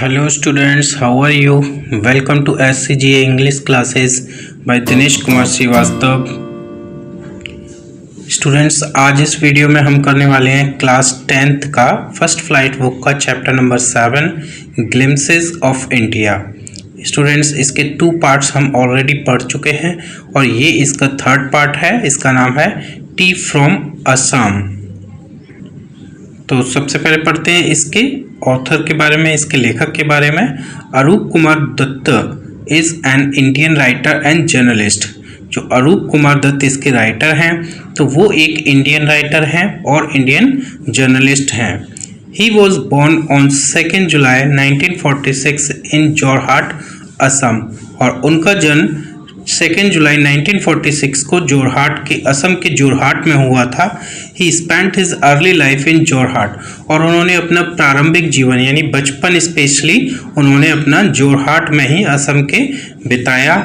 Hello students, how are you? Welcome to SCGA English classes by Dinesh Kumar Shrivastava. Students, आज इस video में हम करने वाले हैं क्लास 10th का फर्स्ट फ्लाइट बुक का chapter number 7 glimpses of India. Students, इसके 2 पार्ट्स हम ऑलरेडी पढ़ चुके हैं और ये इसका 3rd पार्ट है। इसका नाम है टी फ्रॉम असम। तो सबसे पहले पढ़ते हैं इसके ऑथर के बारे में, इसके लेखक के बारे में। Arup Kumar Dutt is an Indian writer and journalist. जो अरूप कुमार दत्त इसके राइटर हैं, तो वो एक इंडियन राइटर हैं और इंडियन जर्नलिस्ट हैं। ही वॉज बोर्न ऑन 2 जुलाई 1946 इन जोरहाट, असम। और उनका जन्म 2 जुलाई 1946 को जोरहाट के असम के जोरहाट में हुआ था। ही spent his early life in Jorhat. और उन्होंने अपना प्रारंभिक जीवन यानी बचपन स्पेशली उन्होंने अपना जोरहाट में ही असम के बिताया।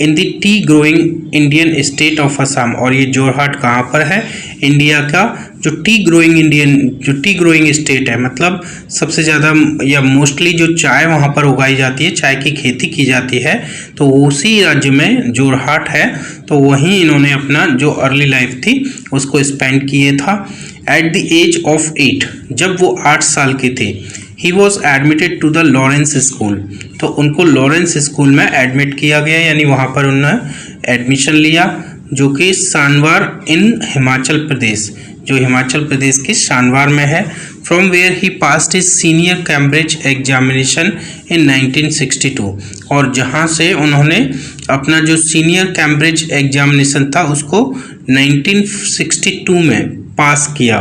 In the T growing Indian state of Assam. और ये जोरहाट कहाँ पर है? इंडिया का जो टी ग्रोइंग स्टेट है, मतलब सबसे ज़्यादा या मोस्टली जो चाय वहाँ पर उगाई जाती है, चाय की खेती की जाती है, तो उसी राज्य में जोरहाट है। तो वहीं इन्होंने अपना जो अर्ली लाइफ थी उसको स्पेंड किए था। एट द एज ऑफ 8, जब वो 8 साल के थे, he was admitted to the Lawrence school. तो उनको लॉरेंस स्कूल में एडमिट किया गया, यानी वहाँ पर उन्होंने एडमिशन लिया, जो कि सानवार इन हिमाचल प्रदेश, जो हिमाचल प्रदेश के सानवार में है। From where he passed his senior Cambridge examination in 1962। और जहाँ से उन्होंने अपना जो सीनियर कैम्ब्रिज एग्जामिनेशन था उसको 1962 में पास किया।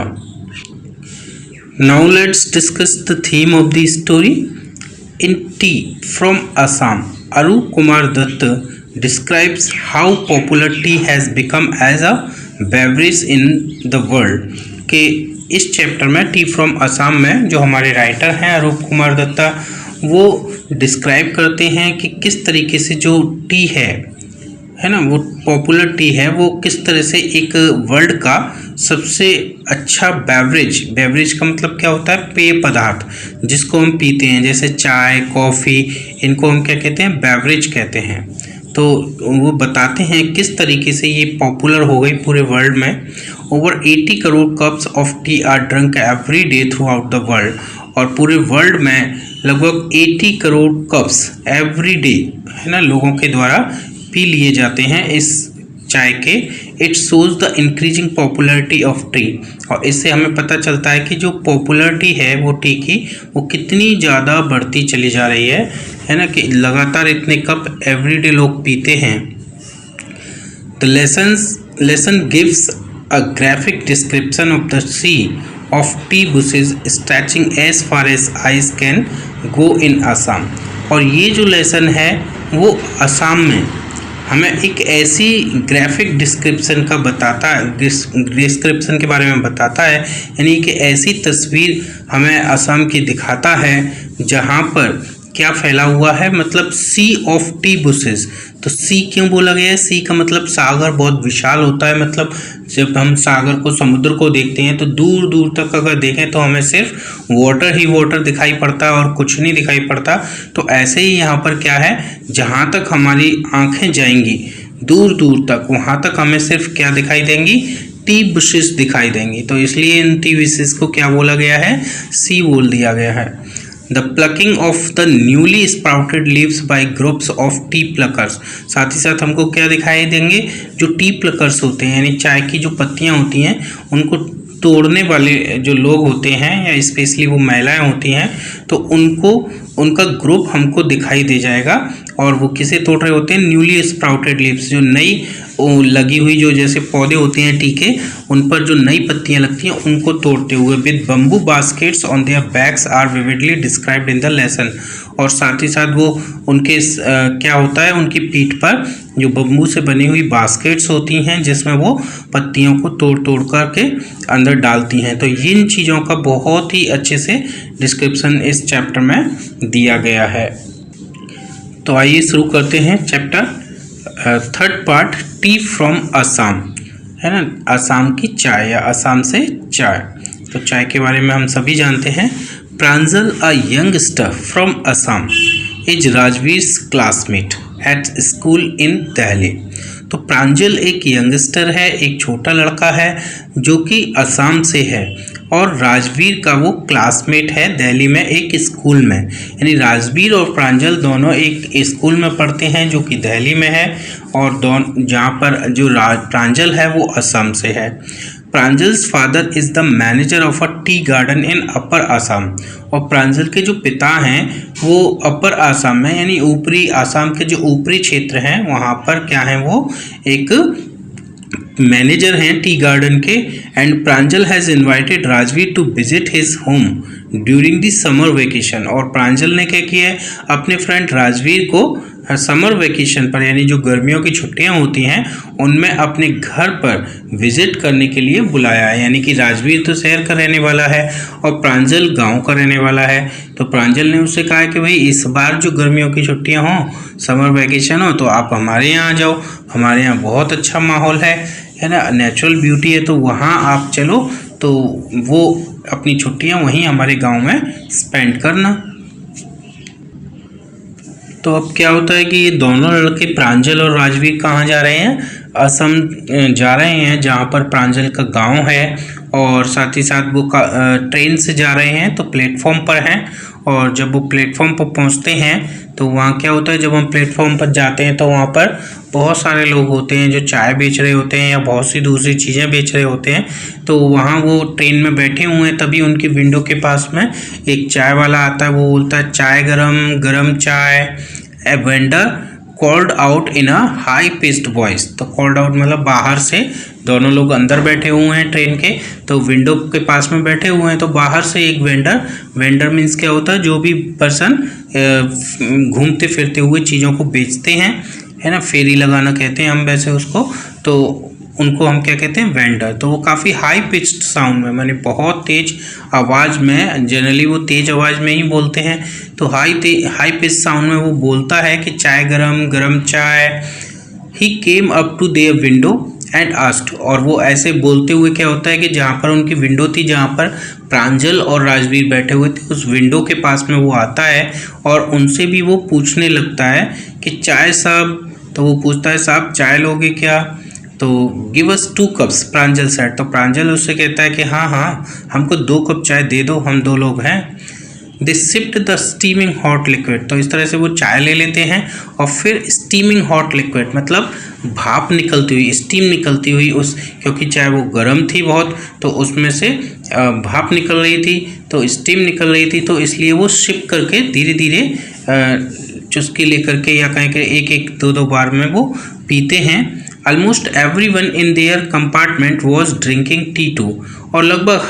Now let's discuss the theme of the story. In Tea from Assam, Arup Kumar Dutt describes how popular tea has become as a beverage in the world. के इस चैप्टर में T from Assam में जो हमारे राइटर हैं अरूप कुमार दत्ता, वो describe करते हैं कि किस तरीके से जो टी है ना, वो पॉपुलर टी है, वो किस तरह से एक वर्ल्ड का सबसे अच्छा बेवरेज का मतलब क्या होता है? पेय पदार्थ जिसको हम पीते हैं, जैसे चाय, कॉफ़ी, इनको हम क्या कहते हैं? बेवरेज कहते हैं। तो वो बताते हैं किस तरीके से ये पॉपुलर हो गई पूरे वर्ल्ड में। Over 80 crore cups of T R drunk every day through out the world. और पूरे वर्ल्ड में लगभग 80 करोड़ कप्स एवरी डे है ना लोगों के द्वारा पी लिए जाते हैं इस चाय के। It shows the increasing popularity of T. और इससे हमें पता चलता है कि जो पॉपुलरिटी है वो टी की, वो कितनी ज़्यादा बढ़ती चली जा रही है ना, कि लगातार इतने कप एवरीडे लोग पीते हैं। The lesson gives a graphic description of the sea of tea bushes stretching as far as eyes can go in Assam. और ये जो लेसन है वो असम में हमें एक ऐसी ग्राफिक डिस्क्रिप्शन के बारे में बताता है, यानी कि ऐसी तस्वीर हमें असम की दिखाता है जहाँ पर क्या फैला हुआ है, मतलब सी ऑफ टी बुशेस। तो सी क्यों बोला गया है? सी का मतलब सागर बहुत विशाल होता है, मतलब जब हम सागर को, समुद्र को देखते हैं तो दूर दूर तक अगर देखें तो हमें सिर्फ वाटर ही वाटर दिखाई पड़ता है और कुछ नहीं दिखाई पड़ता। तो ऐसे ही यहाँ पर क्या है, जहाँ तक हमारी आंखें जाएंगी दूर दूर तक, वहाँ तक हमें सिर्फ क्या दिखाई देंगी? टी बुशेस दिखाई देंगी। तो इसलिए इन टी बुशेस को क्या बोला गया है? सी बोल दिया गया है। The plucking of the newly sprouted leaves by groups of tea pluckers. साथ ही साथ हमको क्या दिखाई देंगे? जो टी प्लकर्स होते हैं, यानी चाय की जो पत्तियां होती हैं उनको तोड़ने वाले जो लोग होते हैं, या स्पेशली वो महिलाएं होती हैं, तो उनका ग्रुप हमको दिखाई दे जाएगा। और वो किसे तोड़ रहे होते हैं? न्यूली स्प्राउटेड लीव्स, जो नई लगी हुई जो जैसे पौधे होते हैं टी के, उन पर जो नई पत्तियां लगती हैं उनको तोड़ते हुए। With bamboo baskets on their backs are vividly described in the lesson. और साथ ही साथ वो उनके क्या होता है, उनकी पीठ पर जो बम्बू से बनी हुई बास्केट्स होती हैं जिसमें वो पत्तियों को तोड़ तोड़ करके अंदर डालती हैं। तो इन चीज़ों का बहुत ही अच्छे से डिस्क्रिप्शन इस चैप्टर में दिया गया है। तो आइए शुरू करते हैं chapter 3rd part, T from Assam, है ना, असम की चाय या असम से चाय। तो चाय के बारे में हम सभी जानते हैं। Pranjal, a youngster from Assam, is Rajveer's classmate at school in Delhi. तो प्रांजल एक यंगस्टर है, एक छोटा लड़का है जो कि असम से है और राजवीर का वो क्लासमेट है दिल्ली में एक स्कूल में। यानी राजवीर और प्रांजल दोनों एक स्कूल में पढ़ते हैं जो कि दिल्ली में है और जहाँ पर जो प्रांजल है वो असम से है। Pranjal's father is the manager of a tea garden in upper Assam. और प्रांजल के जो पिता हैं वो अपर आसाम में यानी ऊपरी आसाम के जो ऊपरी क्षेत्र हैं वहाँ पर क्या है, वो एक मैनेजर हैं टी गार्डन के। And Pranjal has invited Rajvir to visit his home during the summer vacation. और प्रांजल ने क्या किया है, अपने फ्रेंड राजवीर को समर वेकेशन पर यानी जो गर्मियों की छुट्टियां होती हैं उनमें अपने घर पर विजिट करने के लिए बुलाया है। यानी कि राजवीर तो शहर का रहने वाला है और प्रांजल गांव का रहने वाला है। तो प्रांजल ने उससे कहा कि भाई इस बार जो गर्मियों की छुट्टियां हों, समर वेकेशन हो, तो आप हमारे यहाँ आ जाओ, हमारे यहाँ बहुत अच्छा माहौल है ना, नेचुरल ब्यूटी है, तो वहाँ आप चलो, तो वो अपनी छुट्टियाँ वहीं हमारे गाँव में स्पेंड करना। तो अब क्या होता है कि ये दोनों लड़के प्रांजल और राजवीर कहाँ जा रहे हैं, असम जा रहे हैं जहाँ पर प्रांजल का गांव है और साथ ही साथ वो ट्रेन से जा रहे हैं। तो प्लेटफॉर्म पर हैं और जब वो प्लेटफॉर्म पर पहुँचते हैं तो वहाँ क्या होता है, जब हम प्लेटफॉर्म पर जाते हैं तो वहाँ पर बहुत सारे लोग होते हैं जो चाय बेच रहे होते हैं या बहुत सी दूसरी चीज़ें बेच रहे होते हैं। तो वहाँ वो ट्रेन में बैठे हुए हैं, तभी उनकी विंडो के पास में एक चाय वाला आता है। वो बोलता है चाय गरम चाय। A vendor called out in a high pitched voice. तो कॉल्ड आउट मतलब बाहर से, दोनों लोग अंदर बैठे हुए हैं ट्रेन के, तो विंडो के पास में बैठे हुए हैं, तो बाहर से एक वेंडर मीन्स क्या होता है, जो भी पर्सन घूमते फिरते हुए चीज़ों को बेचते हैं, है ना, फेरी लगाना कहते हैं हम वैसे उसको, तो उनको हम क्या कहते हैं, वेंडर। तो वो काफ़ी हाई पिच्ड साउंड में, माने बहुत तेज़ आवाज़ में, जनरली वो तेज़ आवाज़ में ही बोलते हैं, तो हाई पिच साउंड में वो बोलता है कि चाय गरम चाय। He came up to their window and asked. और वो ऐसे बोलते हुए क्या होता है कि जहाँ पर उनकी विंडो थी, जहाँ पर प्रांजल और राजवीर बैठे हुए थे, उस विंडो के पास में वो आता है और उनसे भी वो पूछने लगता है कि चाय साहब। तो वो पूछता है साहब चाय लोगे क्या, तो गिव अस 2 कप्स प्रांजल सेड। तो प्रांजल उससे कहता है कि हाँ हमको 2 कप चाय दे दो, हम 2 लोग हैं। They sipped the steaming hot liquid. तो इस तरह से वो चाय ले लेते हैं और फिर स्टीमिंग हॉट लिक्विड मतलब भाप निकलती हुई, स्टीम निकलती हुई, उस क्योंकि चाय वो गर्म थी बहुत, तो उसमें से भाप निकल रही थी, तो स्टीम निकल रही थी, तो इसलिए वो सिप करके धीरे धीरे चुस्की लेकर के या कहें कि एक 2 बार में वो पीते हैं। Almost everyone in their compartment was drinking tea too. और लगभग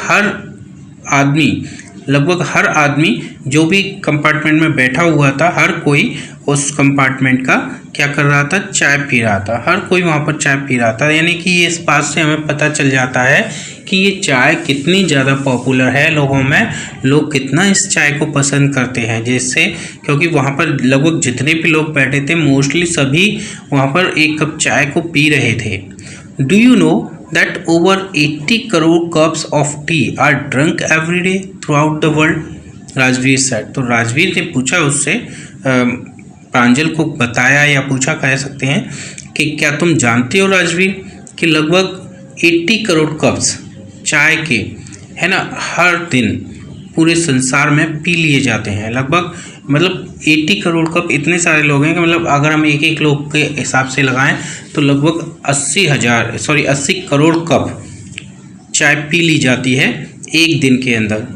हर आदमी जो भी कंपार्टमेंट में बैठा हुआ था, हर कोई उस कंपार्टमेंट का क्या कर रहा था, चाय पी रहा था। हर कोई वहाँ पर चाय पी रहा था। यानी कि ये इस बात से हमें पता चल जाता है कि ये चाय कितनी ज़्यादा पॉपुलर है लोगों में, लोग कितना इस चाय को पसंद करते हैं। जिससे क्योंकि वहाँ पर लगभग जितने भी लोग बैठे थे मोस्टली सभी वहाँ पर 1 कप चाय को पी रहे थे। Do you know that over 80 crore cups of tea are drunk every day throughout the world, Rajveer said। तो राजवीर ने पूछा उससे, प्रांजल को बताया या पूछा कह सकते हैं कि क्या तुम जानते हो राजवीर कि लगभग 80 करोड़ कप्स चाय के, है ना, हर दिन पूरे संसार में पी लिए जाते हैं। लगभग मतलब 80 करोड़ कप, इतने सारे लोग हैं कि मतलब अगर हम एक लोग के हिसाब से लगाएं तो लगभग 80 करोड़ कप चाय पी ली जाती है एक दिन के अंदर,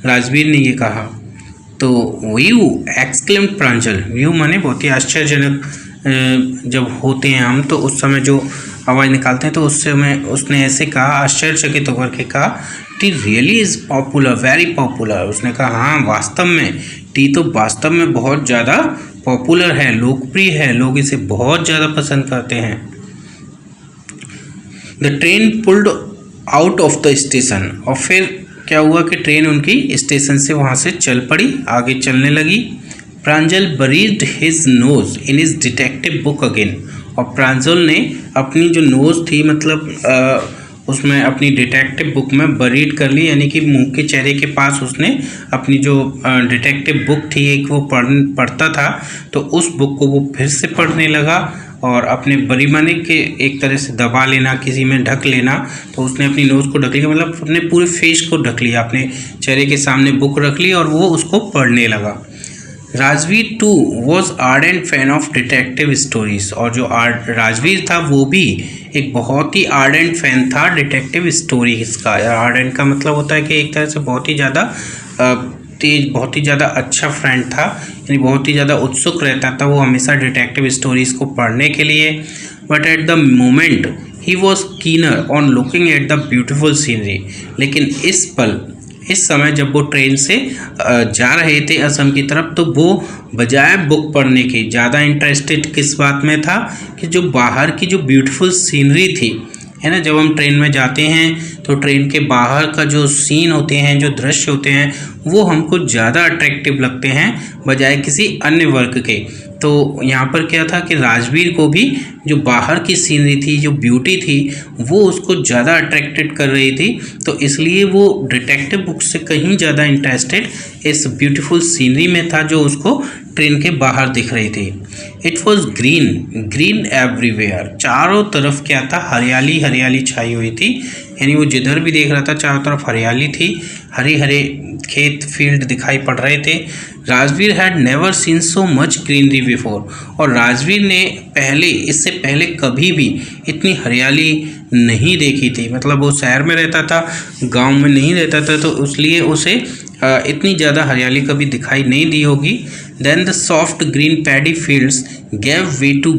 राजवीर ने ये कहा। तो व्यू एक्सक्लेम्ड प्रांजल। व्यू माने बहुत ही आश्चर्यजनक जब होते हैं हम, तो उस समय जो आवाज़ निकालते हैं, तो उस समय उसने ऐसे कहा, आश्चर्यचकित होकर के कहा, T really is popular, very popular. उसने कहा हाँ वास्तव में टी तो वास्तव में बहुत ज़्यादा पॉपुलर है, लोकप्रिय है, लोग इसे बहुत ज़्यादा पसंद करते हैं। The train pulled out of the station. और फिर क्या हुआ कि ट्रेन उनकी स्टेशन से वहाँ से चल पड़ी, आगे चलने लगी। Pranjal buried his nose in his detective book again. और प्रांजल ने अपनी जो नोज़ थी, मतलब उसमें अपनी डिटेक्टिव बुक में बरीड कर ली, यानी कि मुंह के चेहरे के पास उसने अपनी जो डिटेक्टिव बुक थी एक वो पढ़ता था, तो उस बुक को वो फिर से पढ़ने लगा और अपने बरीमनी के एक तरह से दबा लेना, किसी में ढक लेना, तो उसने अपनी नोज़ को ढक लिया, मतलब अपने पूरे फेस को ढक लिया, अपने चेहरे के सामने बुक रख ली और वो उसको पढ़ने लगा। Rajvir too was ardent fan of detective stories, और जो राजवीर था वो भी एक बहुत ही आर्डेंट फैन था डिटेक्टिव स्टोरीज का। आर्डेंट का मतलब होता है कि एक तरह से बहुत ही ज़्यादा तेज, बहुत ही ज़्यादा अच्छा फ्रेंड था, यानी बहुत ही ज़्यादा उत्सुक रहता था वो हमेशा डिटेक्टिव स्टोरीज़ को पढ़ने के लिए। But at the moment he was keener on looking at the beautiful scenery, लेकिन इस समय जब वो ट्रेन से जा रहे थे असम की तरफ, तो वो बजाय बुक पढ़ने के ज़्यादा इंटरेस्टेड किस बात में था कि जो बाहर की जो ब्यूटीफुल सीनरी थी, है ना, जब हम ट्रेन में जाते हैं तो ट्रेन के बाहर का जो सीन होते हैं, जो दृश्य होते हैं, वो हमको ज़्यादा अट्रैक्टिव लगते हैं बजाय किसी अन्य वर्क के। तो यहाँ पर क्या था कि राजवीर को भी जो बाहर की सीनरी थी, जो ब्यूटी थी, वो उसको ज़्यादा अट्रैक्टेड कर रही थी, तो इसलिए वो डिटेक्टिव बुक से कहीं ज़्यादा इंटरेस्टेड इस ब्यूटीफुल सीनरी में था जो उसको ट्रेन के बाहर दिख रही थी। इट वॉज ग्रीन एवरीवेयर, चारों तरफ क्या था, हरियाली हरियाली छाई हुई थी, यानी वो जिधर भी देख रहा था चारों तरफ हरियाली थी, हरे हरे खेत फील्ड दिखाई पड़ रहे थे। Rajveer had never seen so much greenery before, और राजवीर ने इससे पहले कभी भी इतनी हरियाली नहीं देखी थी, मतलब वो शहर में रहता था, गांव में नहीं रहता था, तो इसलिए उसे इतनी ज़्यादा हरियाली कभी दिखाई नहीं दी होगी। Then the soft green paddy fields gave way to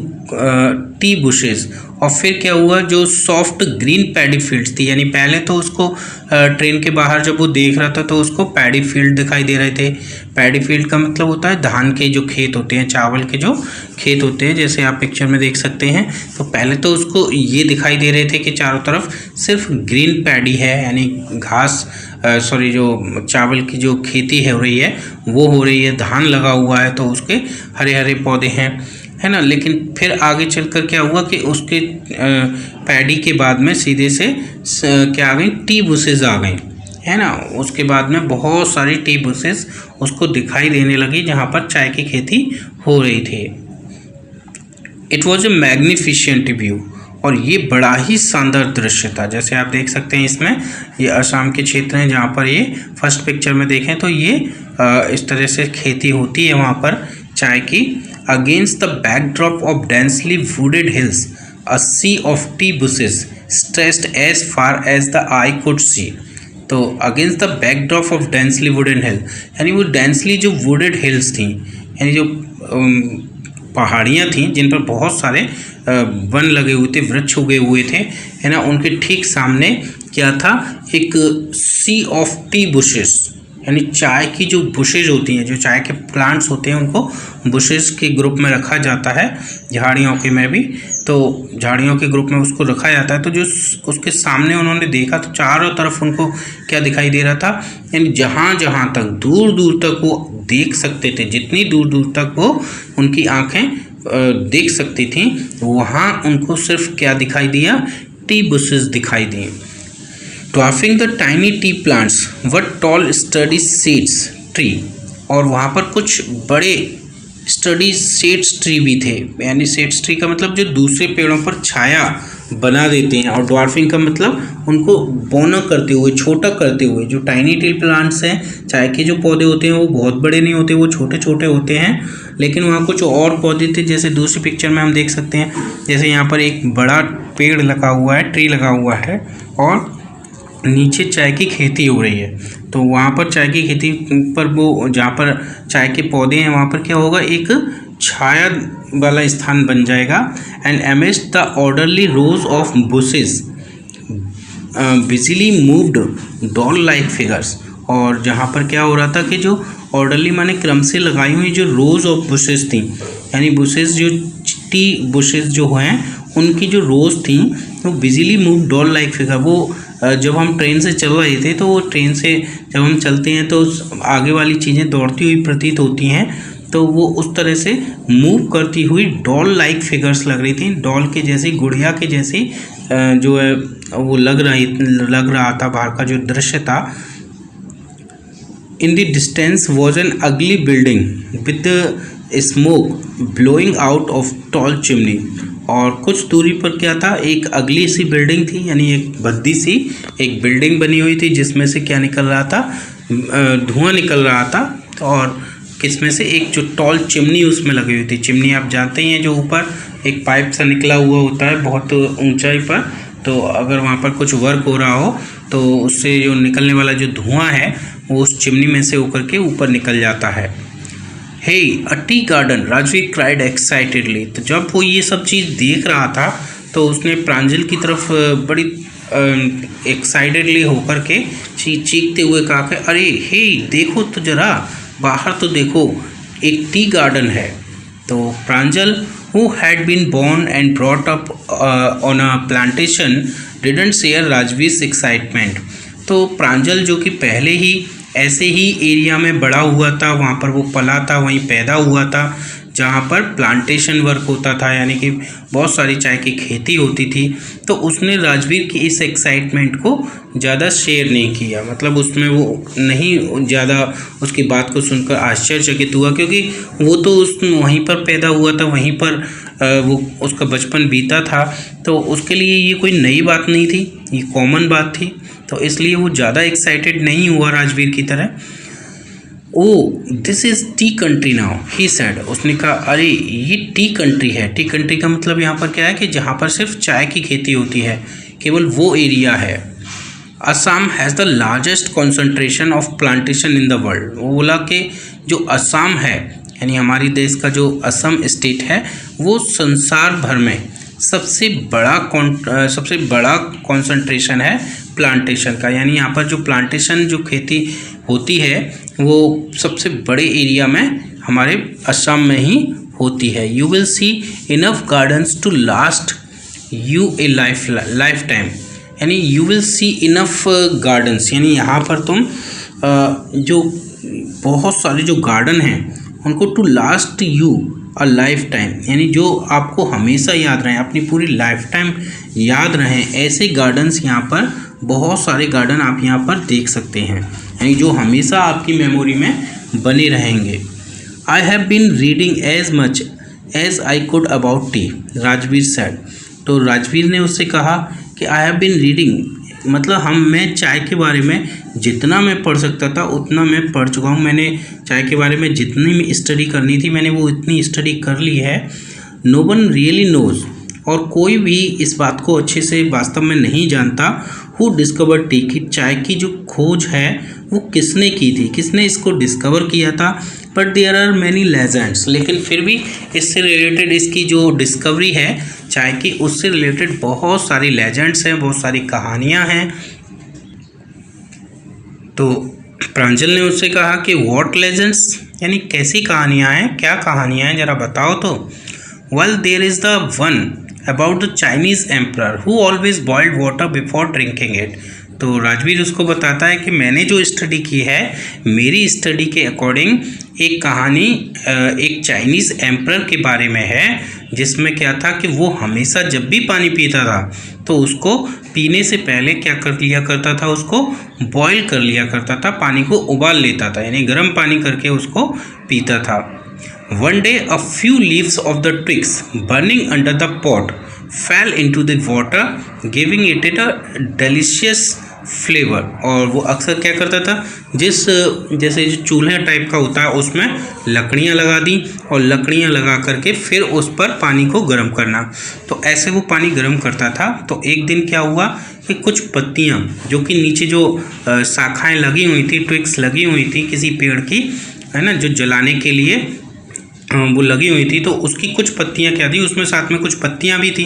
tea bushes, और फिर क्या हुआ, जो सॉफ्ट ग्रीन पैडी फील्ड्स थी, यानी पहले तो उसको ट्रेन के बाहर जब वो देख रहा था तो उसको पैडी फील्ड दिखाई दे रहे थे। पैडी फील्ड का मतलब होता है धान के जो खेत होते हैं, चावल के जो खेत होते हैं, जैसे आप पिक्चर में देख सकते हैं। तो पहले तो उसको ये दिखाई दे रहे थे कि चारों तरफ सिर्फ ग्रीन पैडी है, यानी घास जो चावल की जो खेती हो रही है वो हो रही है, धान लगा हुआ है, तो उसके हरे हरे पौधे हैं, है ना। लेकिन फिर आगे चलकर क्या हुआ कि उसके पैडी के बाद में सीधे से क्या आ गई, टी बुशेस आ गई, है ना। उसके बाद में बहुत सारी टी बुशेस उसको दिखाई देने लगी जहाँ पर चाय की खेती हो रही थी। It was a magnificent view, और ये बड़ा ही शानदार दृश्य था। जैसे आप देख सकते हैं इसमें ये असम के क्षेत्र हैं जहाँ पर ये फर्स्ट पिक्चर में देखें तो ये इस तरह से खेती होती है वहाँ पर चाय की। Against the backdrop of densely wooded hills a sea of tea bushes stretched as far as the eye could see. तो against the backdrop of densely wooded hill, यानी वो डेंसली जो वुडेड हिल्स थी, यानी जो पहाड़ियाँ थीं जिन पर बहुत सारे वन लगे हुए थे, वृक्ष उगे हुए थे, है ना, उनके ठीक सामने क्या था, एक सी ऑफ टी बुशेस, यानी चाय की जो बुशेज होती हैं, जो चाय के प्लांट्स होते हैं, उनको बुशेस के ग्रुप में रखा जाता है, झाड़ियों के में भी, तो झाड़ियों के ग्रुप में उसको रखा जाता है। तो जो उसके सामने उन्होंने देखा तो चारों तरफ उनको क्या दिखाई दे रहा था, यानी जहाँ जहाँ तक दूर दूर तक वो देख सकते थे, जितनी दूर दूर तक वो उनकी आँखें देख सकती थी, वहाँ उनको सिर्फ क्या दिखाई दिया, टी बुशेस दिखाई दिए। Dwarfing the tiny tea plants were tall sturdy shades tree, और वहाँ पर कुछ बड़े स्टडी शेड्स ट्री भी थे, यानी शेड्स ट्री का मतलब जो दूसरे पेड़ों पर छाया बना देते हैं, और ड्वार्फिंग का मतलब उनको बौना करते हुए, छोटा करते हुए। जो टाइनी टी प्लांट्स हैं, चाय के जो पौधे होते हैं वो बहुत बड़े नहीं होते, वो छोटे छोटे होते हैं, लेकिन वहाँ कुछ और पौधे थे, जैसे दूसरी पिक्चर में हम देख सकते हैं, जैसे यहाँ पर एक बड़ा पेड़ लगा हुआ है, ट्री लगा हुआ है, और नीचे चाय की खेती हो रही है। तो वहाँ पर चाय की खेती पर वो जहाँ पर चाय के पौधे हैं वहाँ पर क्या होगा, एक छाया वाला स्थान बन जाएगा। And amidst the orderly rows of bushes busily moved doll like figures, और जहाँ पर क्या हो रहा था कि जो ऑर्डरली माने क्रम से लगाई हुई जो रोज ऑफ बुशेस थी, यानी बुशेस जो टी बुशेस जो हैं उनकी जो रोज थी वो बिजली मूव डॉल लाइक फिगर, वो जब हम ट्रेन से चल रहे थे तो वो ट्रेन से जब हम चलते हैं तो आगे वाली चीज़ें दौड़ती हुई प्रतीत होती हैं, तो वो उस तरह से मूव करती हुई डॉल लाइक फिगर्स लग रही थी, डॉल के जैसी, गुड़िया के जैसी जो है वो लग रहा था, बाहर का जो दृश्य था। In the distance was an अगली building with smoke blowing out of tall chimney. और कुछ दूरी पर क्या था, एक अगली सी बिल्डिंग थी, यानी एक भद्दी सी एक बिल्डिंग बनी हुई थी जिसमें से क्या निकल रहा था, धुआं निकल रहा था। और किसमें से, एक जो टॉल चिमनी उसमें लगी हुई थी। चिमनी आप जानते ही हैं, जो ऊपर एक पाइप सा निकला हुआ होता है बहुत ऊंचाई पर, तो अगर वहाँ पर कुछ वर्क हो रहा हो तो उससे जो निकलने वाला जो धुआं है वो उस चिमनी में से होकर के ऊपर निकल जाता है। Hey a tea garden, Rajvir cried excitedly. तो जब वो ये सब चीज़ देख रहा था तो उसने प्रांजल की तरफ बड़ी एक्साइटेडली होकर के चीखते हुए कहा कि अरे हे देखो तो जरा, बाहर तो देखो, एक टी गार्डन है। तो प्रांजल, who had been born and brought up on a plantation, didn't share Rajveer excitement। तो प्रांजल जो कि पहले ही ऐसे ही एरिया में बड़ा हुआ था, वहाँ पर वो पला था, वहीं पैदा हुआ था जहाँ पर प्लांटेशन वर्क होता था, यानी कि बहुत सारी चाय की खेती होती थी। तो उसने राजवीर की इस एक्साइटमेंट को ज़्यादा शेयर नहीं किया, मतलब उसमें वो नहीं ज़्यादा उसकी बात को सुनकर आश्चर्यचकित हुआ, क्योंकि वो तो वहीं पर पैदा हुआ था, वहीं पर वो उसका बचपन बीता था, तो उसके लिए ये कोई नई बात नहीं थी, ये कॉमन बात थी। तो इसलिए वो ज़्यादा एक्साइटेड नहीं हुआ राजवीर की तरह। Oh this is tea country now, he said. उसने कहा अरे ये टी कंट्री है। टी कंट्री का मतलब यहाँ पर क्या है कि जहाँ पर सिर्फ चाय की खेती होती है, केवल वो एरिया है। Assam has the largest concentration of plantation in the world. वो बोला कि जो असम है, यानी हमारी देश का जो असम स्टेट है, वो संसार भर में सबसे बड़ा कॉन्सेंट्रेशन है प्लांटेशन का। यानी यहाँ पर जो प्लांटेशन जो खेती होती है वो सबसे बड़े एरिया में हमारे असम में ही होती है। You will see enough gardens to last you a lifetime, यानी you will see enough gardens, यानी यहाँ पर तुम जो बहुत सारे जो गार्डन हैं उनको to last you a lifetime, यानी जो आपको हमेशा याद रहें, अपनी पूरी लाइफ टाइम याद रहें, ऐसे गार्डन्स यहाँ पर बहुत सारे गार्डन आप यहाँ पर देख सकते हैं, यानी जो हमेशा आपकी मेमोरी में बने रहेंगे। I have been reading as much as I could about tea, Rajvir said. तो राजवीर ने उससे कहा कि आई हैव बीन रीडिंग, मतलब मैं चाय के बारे में जितना मैं पढ़ सकता था उतना मैं पढ़ चुका हूँ। मैंने चाय के बारे में जितनी भी स्टडी करनी थी मैंने वो इतनी स्टडी कर ली है। नो वन रियली नोज़, और कोई भी इस बात को अच्छे से वास्तव में नहीं जानता, हु डिस्कवर टी, की चाय की जो खोज है वो किसने की थी, किसने इसको डिस्कवर किया था। But there are many legends, लेकिन फिर भी इससे रिलेटेड इसकी जो डिस्कवरी है चाय की, उससे रिलेटेड बहुत सारी लेजेंड्स हैं, बहुत सारी कहानियाँ हैं। तो प्रांजल ने उससे कहा कि व्हाट लेजेंड्स, यानी कैसी कहानियाँ हैं, क्या कहानियाँ हैं, ज़रा बताओ तो। Well there is the one about the Chinese emperor who always boiled water before drinking it. तो राजवीर उसको बताता है कि मैंने जो स्टडी की है, मेरी स्टडी के अकॉर्डिंग एक कहानी एक चाइनीज़ एम्परर के बारे में है, जिसमें क्या था कि वो हमेशा जब भी पानी पीता था तो उसको पीने से पहले क्या कर लिया करता था, उसको बॉईल कर लिया करता था, पानी को उबाल लेता था, यानी गर्म पानी करके उसको पीता था। One day a few leaves of the twigs burning under the pot fell into the water giving it a delicious flavour. और वो अक्सर क्या करता था, जैसे जो चूल्हे टाइप का होता है उसमें लकड़ियाँ लगा दी और लकड़ियाँ लगा करके फिर उस पर पानी को गर्म करना। तो ऐसे वो पानी गर्म करता था। तो एक दिन क्या हुआ कि कुछ पत्तियाँ जो कि नीचे जो शाखाएँ लगी हुई थी, ट्विग्स लगी हुई थी किसी पेड़ की, है ना, जो जलाने के लिए वो लगी हुई थी, तो उसकी कुछ पत्तियां क्या थी, उसमें साथ में कुछ पत्तियां भी थी।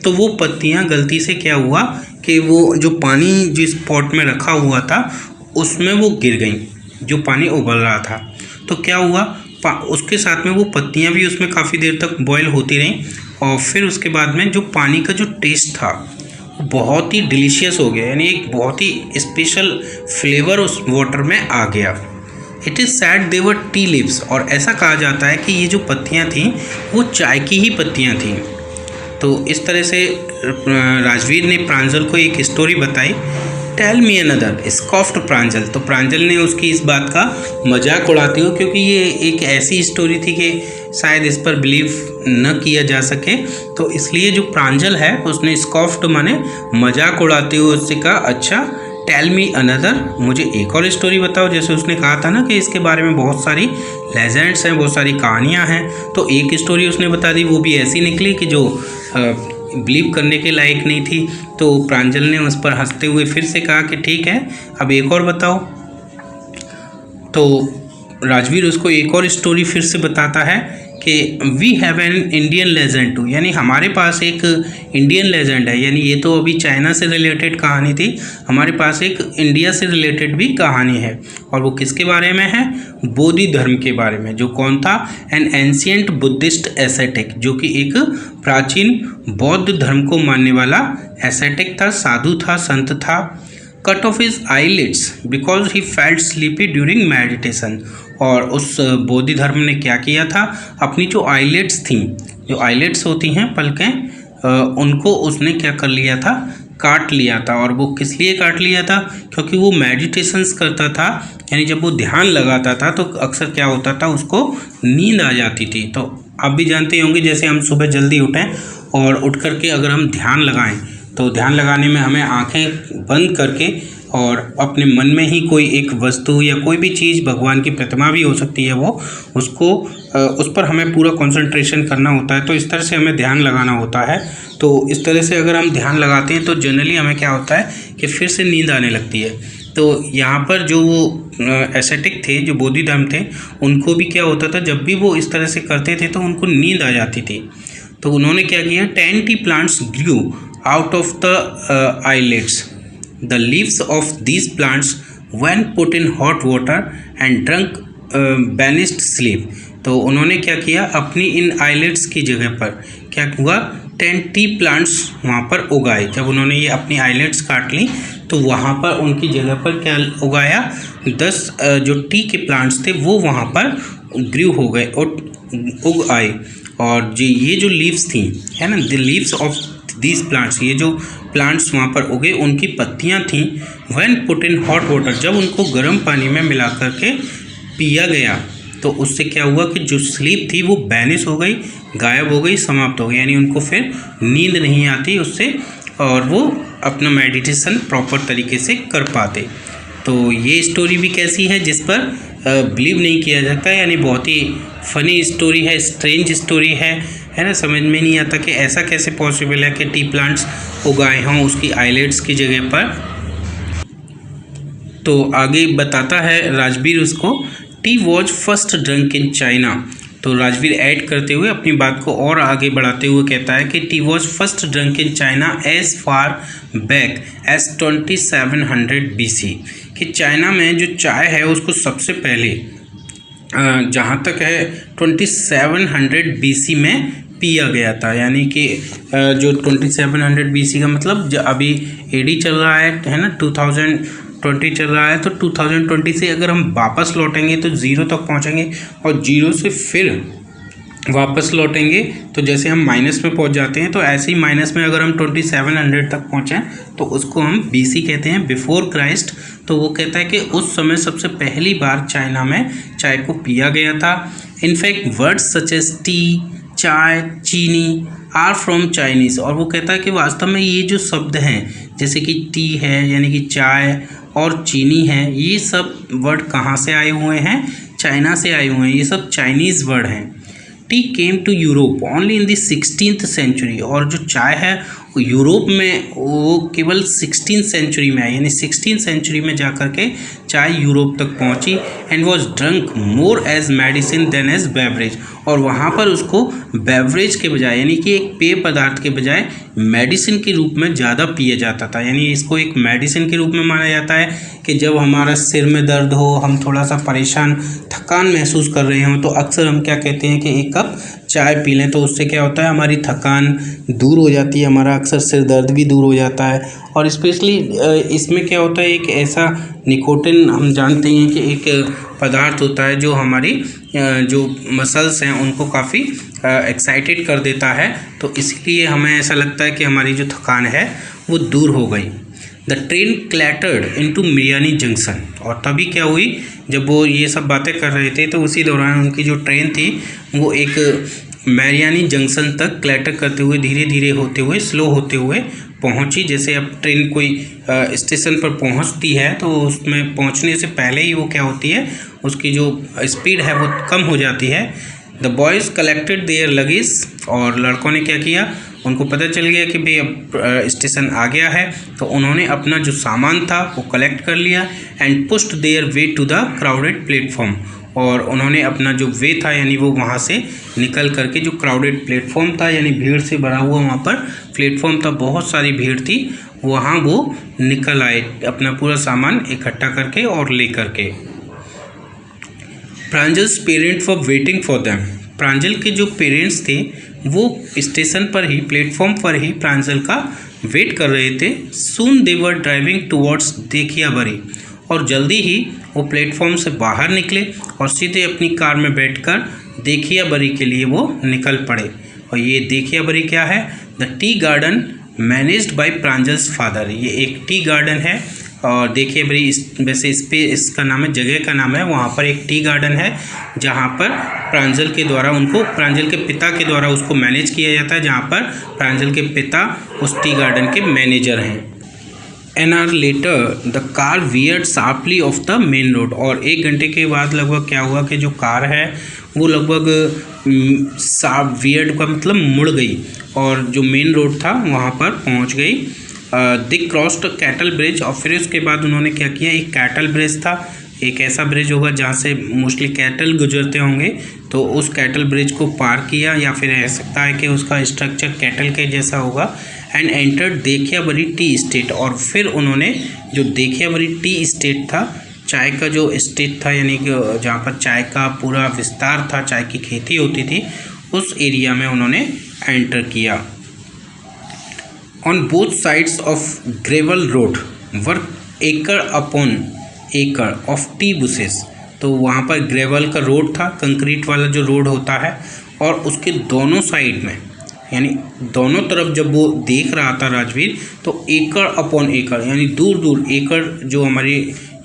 तो वो पत्तियां गलती से क्या हुआ कि वो जो पानी जिस पॉट में रखा हुआ था उसमें वो गिर गई, जो पानी उबल रहा था। तो क्या हुआ, उसके साथ में वो पत्तियां भी उसमें काफ़ी देर तक बॉयल होती रहीं, और फिर उसके बाद में जो पानी का जो टेस्ट था वो बहुत ही डिलीशियस हो गया, यानी एक बहुत ही स्पेशल फ्लेवर उस वाटर में आ गया। It is sad they were tea leaves, और ऐसा कहा जाता है कि ये जो पत्तियाँ थीं वो चाय की ही पत्तियाँ थीं। तो इस तरह से राजवीर ने प्रांजल को एक स्टोरी बताई, टेल मी अनदर स्कॉफ्ड प्रांजल। तो प्रांजल ने उसकी इस बात का मजाक उड़ाते हुए, क्योंकि ये एक ऐसी स्टोरी थी कि शायद इस पर बिलीव न किया जा सके, तो इसलिए जो प्रांजल है उसने स्कॉफ्ड माने मजाक उड़ाते हुए उससे कहा, अच्छा टेल मी अनदर, मुझे एक और स्टोरी बताओ। जैसे उसने कहा था ना कि इसके बारे में बहुत सारी लेजेंड्स हैं, बहुत सारी कहानियाँ हैं, तो एक स्टोरी उसने बता दी, वो भी ऐसी निकली कि जो बिलीव करने के लायक नहीं थी। तो प्रांजल ने उस पर हंसते हुए फिर से कहा कि ठीक है, अब एक और बताओ। तो राजवीर उसको एक और स्टोरी फिर से बताता है कि we have an Indian legend too, यानी हमारे पास एक इंडियन लेजेंड है, यानी ये तो अभी चाइना से रिलेटेड कहानी थी, हमारे पास एक इंडिया से रिलेटेड भी कहानी है। और वो किसके बारे में है? बोधि धर्म के बारे में। जो कौन था? एन एंशियंट बुद्धिस्ट एसेटिक, जो कि एक प्राचीन बौद्ध धर्म को मानने वाला एसेटिक था, साधु था, संत था। Cut off his eyelids because he felt sleepy during meditation. और उस बोधि धर्म ने क्या किया था? अपनी जो आईलिड्स थी, जो आईलिड्स होती हैं पलकें, उनको उसने क्या कर लिया था? काट लिया था। और वो किस लिए काट लिया था? क्योंकि वो मेडिटेशंस करता था, यानी जब वो ध्यान लगाता था तो अक्सर क्या होता था, उसको नींद आ जाती थी। तो आप भी जानते होंगे, जैसे हम सुबह जल्दी उठें और उठ करके अगर हम ध्यान लगाएं, तो ध्यान लगाने में हमें आंखें बंद करके और अपने मन में ही कोई एक वस्तु या कोई भी चीज़, भगवान की प्रतिमा भी हो सकती है, वो उसको उस पर हमें पूरा कंसंट्रेशन करना होता है। तो इस तरह से हमें ध्यान लगाना होता है। तो इस तरह से अगर हम ध्यान लगाते हैं तो जनरली हमें क्या होता है कि फिर से नींद आने लगती है। तो यहाँ पर जो वो एसेटिक थे, जो बोधि धर्म थे, उनको भी क्या होता था, जब भी वो इस तरह से करते थे तो उनको नींद आ जाती थी। तो उन्होंने क्या किया, 10 tea plants grew out of the eyelids. The leaves of these plants, when put in hot water and drunk, banished sleep. तो उन्होंने क्या किया, अपनी इन आईलिड्स की जगह पर क्या हुआ, 10 टी प्लांट्स वहाँ पर उगाए। जब उन्होंने ये अपनी आईलिड्स काट ली तो वहाँ पर उनकी जगह पर क्या उगाया, 10 जो टी के प्लांट्स थे वो वहाँ पर ग्रू हो गए और उग आए। और ये जो लीव्स थी, है ना, the leaves of these plants, ये जो प्लांट्स वहाँ पर उगे उनकी पत्तियाँ थीं, when put in hot water, जब उनको गर्म पानी में मिला करके पिया गया तो उससे क्या हुआ कि जो स्लीप थी वो बैनिश हो गई, गायब हो गई, समाप्त हो गई, यानी उनको फिर नींद नहीं आती उससे, और वो अपना मेडिटेशन प्रॉपर तरीके से कर पाते। तो ये स्टोरी भी कैसी है, जिस पर बिलीव नहीं किया जाता, यानी बहुत ही फनी स्टोरी है, स्ट्रेंज स्टोरी है ना। समझ में नहीं आता कि ऐसा कैसे पॉसिबल है कि टी प्लांट्स उगाए हों उसकी आईलेट्स की जगह पर। तो आगे बताता है राजवीर उसको, T was first drunk in China. तो राजवीर ऐड करते हुए अपनी बात को और आगे बढ़ाते हुए कहता है कि tea was first drunk in China as far back as 2700 BC, कि चाइना में जो चाय है उसको सबसे पहले जहाँ तक है 2700 BC में पिया गया था। यानी कि जो 2700 BC का मतलब जो अभी एडी चल रहा है ना, 2020 चल रहा है, तो 2020 से अगर हम वापस लौटेंगे तो ज़ीरो तक पहुँचेंगे, और ज़ीरो से फिर वापस लौटेंगे तो जैसे हम माइनस में पहुंच जाते हैं, तो ऐसे ही माइनस में अगर हम 2700 तक पहुंचें तो उसको हम BC कहते हैं, बिफोर क्राइस्ट। तो वो कहता है कि उस समय सबसे पहली बार चाइना में चाय को पिया गया था। In fact words such as tea, chai, cheeni are from Chinese. और वो कहता है कि वास्तव में ये जो शब्द हैं, जैसे कि टी है यानी कि चाय और चीनी है, ये सब वर्ड कहाँ से आए हुए हैं? चाइना से आए हुए हैं, ये सब चाइनीज़ वर्ड हैं। Tea came to Europe only in the 16th century. और जो चाय है यूरोप में वो केवल 16th सेंचुरी में आई, यानी 16th सेंचुरी में जाकर के चाय यूरोप तक पहुंची। And was drunk more as medicine than as beverage. और वहाँ पर उसको बेवरेज के बजाय, यानी कि एक पेय पदार्थ के बजाय मेडिसिन के रूप में ज़्यादा पिया जाता था। यानी इसको एक मेडिसिन के रूप में माना जाता है कि जब हमारा सिर में दर्द हो, हम थोड़ा सा परेशान, थकान महसूस कर रहे हों, तो अक्सर हम क्या कहते हैं कि एक कप चाय पी लें, तो उससे क्या होता है, हमारी थकान दूर हो जाती है, हमारा अक्सर सिर दर्द भी दूर हो जाता है। और स्पेशली इसमें क्या होता है, एक ऐसा निकोटिन हम जानते हैं कि एक पदार्थ होता है जो हमारी जो मसल्स हैं उनको काफ़ी एक्साइटेड कर देता है, तो इसलिए हमें ऐसा लगता है कि हमारी जो थकान है वो दूर हो गई। द ट्रेन क्लैटर्ड इनटू मियानी जंक्शन, और तभी क्या हुई, जब वो ये सब बातें कर रहे थे तो उसी दौरान उनकी जो ट्रेन थी वो एक मैरियानी जंक्शन तक क्लैटर करते हुए धीरे धीरे होते हुए स्लो होते हुए पहुंची। जैसे अब ट्रेन कोई स्टेशन पर पहुंचती है तो उसमें पहुंचने से पहले ही वो क्या होती है, उसकी जो स्पीड है वो कम हो जाती है। The boys collected their luggage, और लड़कों ने क्या किया, उनको पता चल गया कि भाई अब स्टेशन आ गया है, तो उन्होंने अपना जो सामान था वो कलेक्ट कर लिया। And pushed their way to the crowded platform, और उन्होंने अपना जो वे था यानी वो वहाँ से निकल करके जो क्राउडेड प्लेटफॉर्म था यानी भीड़ से भरा हुआ वहाँ पर प्लेटफॉर्म था, बहुत सारी भीड़ थी, वहाँ वो निकल आए अपना पूरा सामान इकट्ठा करके और ले करके। Pranjal's parents were waiting for them, Pranjal के जो पेरेंट्स थे वो स्टेशन पर ही प्लेटफॉर्म पर ही प्रांजल का वेट कर रहे थे। सून दे वर ड्राइविंग टुवर्ड्स देखियाबरी, और जल्दी ही वो प्लेटफॉर्म से बाहर निकले और सीधे अपनी कार में बैठकर देखियाबरी के लिए वो निकल पड़े। और ये देखियाबरी क्या है, the tea garden managed by Pranjal's father, ये एक टी गार्डन है। और देखियाबरी वैसे इस पे इसका नाम है, जगह का नाम है, वहाँ पर एक टी गार्डन है जहाँ पर प्रांजल के द्वारा उनको, प्रांजल के पिता के द्वारा उसको मैनेज किया जाता है, जहाँ पर प्रांजल के पिता उस टी गार्डन के मैनेजर हैं। An hour later the car veered sharply off the main road, और 1 घंटे के बाद लगभग क्या हुआ कि जो कार है वो लगभग वियर्ड का मतलब मुड़ गई और जो मेन रोड था वहाँ पर पहुँच गई। दे क्रॉस्ड कैटल ब्रिज, और फिर उसके बाद उन्होंने क्या किया, एक कैटल ब्रिज था, एक ऐसा ब्रिज होगा जहाँ से मोस्टली कैटल गुजरते होंगे, तो उस कैटल ब्रिज को पार किया, या फिर रह सकता है कि उसका स्ट्रक्चर कैटल के जैसा होगा। एंड एंटर्ड देखियाबरी टी स्टेट, और फिर उन्होंने जो देखियाबरी टी स्टेट था, चाय का जो स्टेट था यानी कि जहाँ पर चाय का पूरा विस्तार था, चाय की खेती होती थी, उस एरिया में उन्होंने एंटर किया। On both sides of gravel road were acre upon एकड़ ऑफ टी बुशेस, तो वहाँ पर ग्रेवल का रोड था, कंक्रीट वाला जो रोड होता है, और उसके दोनों साइड में यानी दोनों तरफ जब वो देख रहा था राजवीर, तो एकड़ अपॉन एकड़ यानी दूर दूर, एकड़ जो हमारी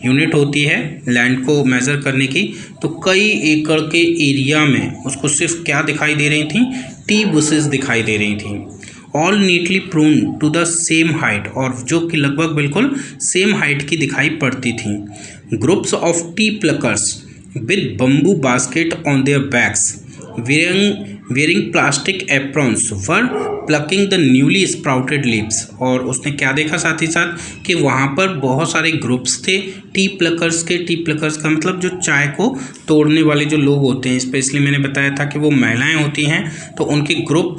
यूनिट होती है लैंड को मेज़र करने की, तो कई एकड़ के एरिया में उसको सिर्फ क्या दिखाई दे रही थी, टी बुशेस दिखाई दे रही थी। All neatly prune to the same height, और जो कि लगभग बिल्कुल सेम हाइट की दिखाई पड़ती थी। Groups of tea pluckers with bamboo basket on their backs wearing plastic aprons were plucking the newly sprouted leaves, और उसने क्या देखा साथ ही साथ कि वहाँ पर बहुत सारे ग्रुप्स थे टी प्लकर्स के। टी प्लकर्स का मतलब जो चाय को तोड़ने वाले जो लोग होते हैं, स्पेशली मैंने बताया था कि वो महिलाएं होती हैं, तो उनके ग्रुप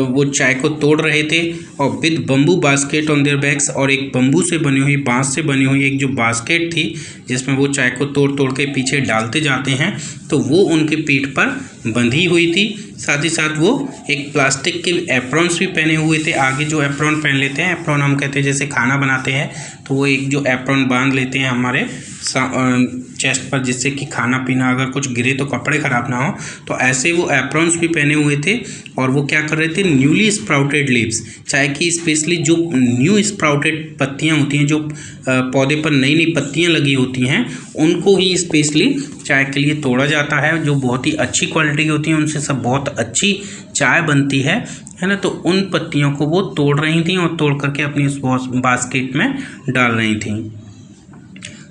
वो चाय को तोड़ रहे थे। और with bamboo basket on their backs, और एक बम्बू से बनी हुई, बांस से बनी हुई एक जो बास्केट थी जिसमें वो चाय को तोड़ तोड़ के पीछे डालते जाते हैं, तो वो उनके पीठ पर बंधी हुई थी। साथ ही साथ वो एक प्लास्टिक के एप्रॉन्स भी पहने हुए थे। आगे जो एप्रॉन पहन लेते हैं, एप्रॉन हम कहते हैं जैसे खाना बनाते हैं, तो वो एक जो एप्रॉन बांध लेते हैं हमारे चेस्ट पर, जिससे कि खाना पीना अगर कुछ गिरे तो कपड़े ख़राब ना हो, तो ऐसे वो एप्रॉन्स भी पहने हुए थे। और वो क्या कर रहे थे, न्यूली स्प्राउटेड लीव्स, चाय की स्पेशली जो न्यू स्प्राउटेड पत्तियां होती हैं, जो पौधे पर नई नई पत्तियां लगी होती हैं, उनको ही स्पेशली चाय के लिए तोड़ा जाता है, जो बहुत ही अच्छी क्वालिटी की होती हैं, उनसे सब बहुत अच्छी चाय बनती है ना। तो उन पत्तियों को वो तोड़ रही थी और तोड़ करके अपनी उस बास्केट में डाल रही थी।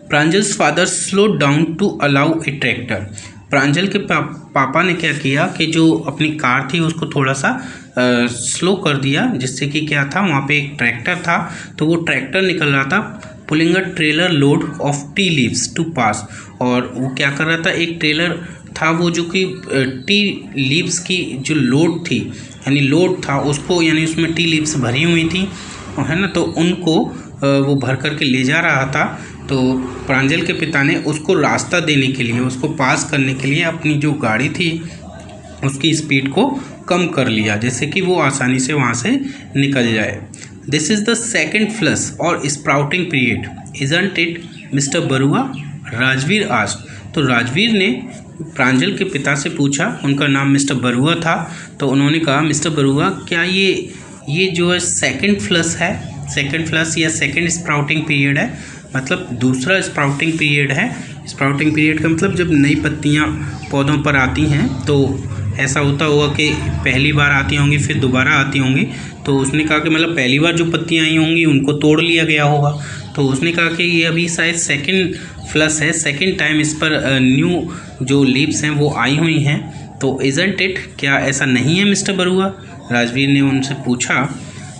Pranjal's father slow down to allow a tractor, Pranjal के पापा ने क्या किया कि जो अपनी कार थी उसको थोड़ा सा स्लो कर दिया, जिससे कि क्या था, वहाँ पे एक ट्रैक्टर था, तो वो ट्रैक्टर निकल रहा था, pulling a trailer load of tea leaves to pass, और वो क्या कर रहा था, एक ट्रेलर था वो जो कि टी लीव्स की जो लोड थी यानी लोड था उसको, यानी उसमें टी लीव्स भरी हुई थी, है ना, तो उनको वो भर करके ले जा रहा था। तो प्रांजल के पिता ने उसको रास्ता देने के लिए, उसको पास करने के लिए अपनी जो गाड़ी थी उसकी स्पीड को कम कर लिया, जैसे कि वो आसानी से वहाँ से निकल जाए। This is the second flush or sprouting period, isn't it Mr Barua? Rajvir asked. तो राजवीर ने प्रांजल के पिता से पूछा, उनका नाम मिस्टर बरुआ था, तो उन्होंने कहा मिस्टर बरुआ क्या ये जो है सेकंड फ्लश है, सेकंड फ्लश या सेकंड स्प्राउटिंग पीरियड है, मतलब दूसरा स्प्राउटिंग पीरियड है। स्प्राउटिंग पीरियड का मतलब जब नई पत्तियां पौधों पर आती हैं तो ऐसा होता होगा कि पहली बार आती होंगी फिर दोबारा आती होंगी, तो उसने कहा कि मतलब पहली बार जो पत्तियां आई होंगी उनको तोड़ लिया गया होगा, तो उसने कहा कि ये अभी शायद सेकंड फ्लश है, सेकंड टाइम इस पर न्यू जो लीव्स हैं वो आई हुई हैं, तो इजंट इट, क्या ऐसा नहीं है मिस्टर बरुआ? राजवीर ने उनसे पूछा।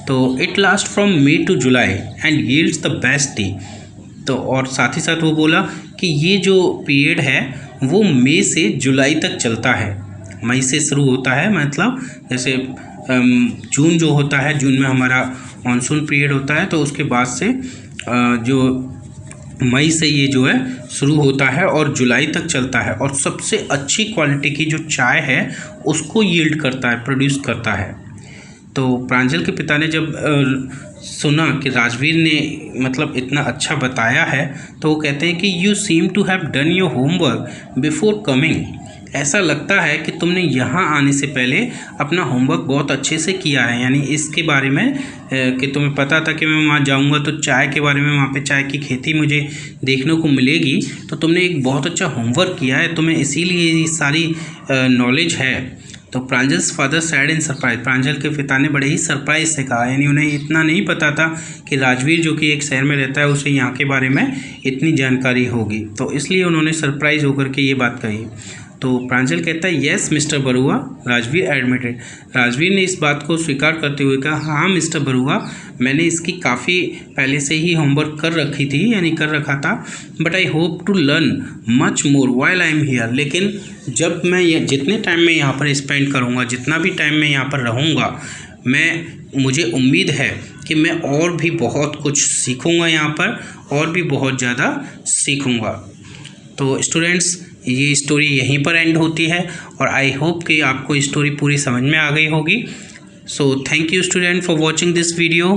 तो it last from May to July and yields the best tea. तो और साथ ही साथ वो बोला कि ये जो पीरियड है वो मई से जुलाई तक चलता है। मई से शुरू होता है, मतलब जैसे जून जो होता है, जून में हमारा मानसून पीरियड होता है, तो उसके बाद से जो मई से ये जो है शुरू होता है और जुलाई तक चलता है, और सबसे अच्छी क्वालिटी की जो चाय है उसको यील्ड करता है, प्रोड्यूस करता है। तो प्रांजल के पिता ने जब सुना कि राजवीर ने मतलब इतना अच्छा बताया है, तो वो कहते हैं कि you seem to have done your homework before coming. ऐसा लगता है कि तुमने यहाँ आने से पहले अपना होमवर्क बहुत अच्छे से किया है, यानी इसके बारे में कि तुम्हें पता था कि मैं वहाँ जाऊँगा तो चाय के बारे में, वहाँ पे चाय की खेती मुझे देखने को मिलेगी, तो तुमने एक बहुत अच्छा होमवर्क किया है, तुम्हें इसीलिए ये सारी नॉलेज है। तो Pranjal's father said in surprise, Pranjal के पिता ने बड़े ही सरप्राइज से कहा, यानी उन्हें इतना नहीं पता था कि राजवीर जो कि एक शहर में रहता है उसे यहाँ के बारे में इतनी जानकारी होगी, तो इसलिए उन्होंने सरप्राइज होकर के ये बात कही। तो प्रांजल कहता है yes mister Barua, Rajveer admitted. Rajveer ने इस बात को स्वीकार करते हुए कहा, हाँ मिस्टर बरुआ, मैंने इसकी काफ़ी पहले से ही होमवर्क कर रखी थी, यानी कर रखा था, but I hope to learn much more while I am here. लेकिन जब मैं जितने टाइम में यहाँ पर स्पेंड करूँगा, जितना भी टाइम मैं यहाँ पर रहूँगा, मुझे उम्मीद है कि मैं और भी बहुत कुछ सीखूँगा यहाँ पर, और भी बहुत ज़्यादा सीखूँगा। तो स्टूडेंट्स, ये स्टोरी यहीं पर एंड होती है, और आई होप कि आपको स्टोरी पूरी समझ में आ गई होगी। So thank you student for watching this video.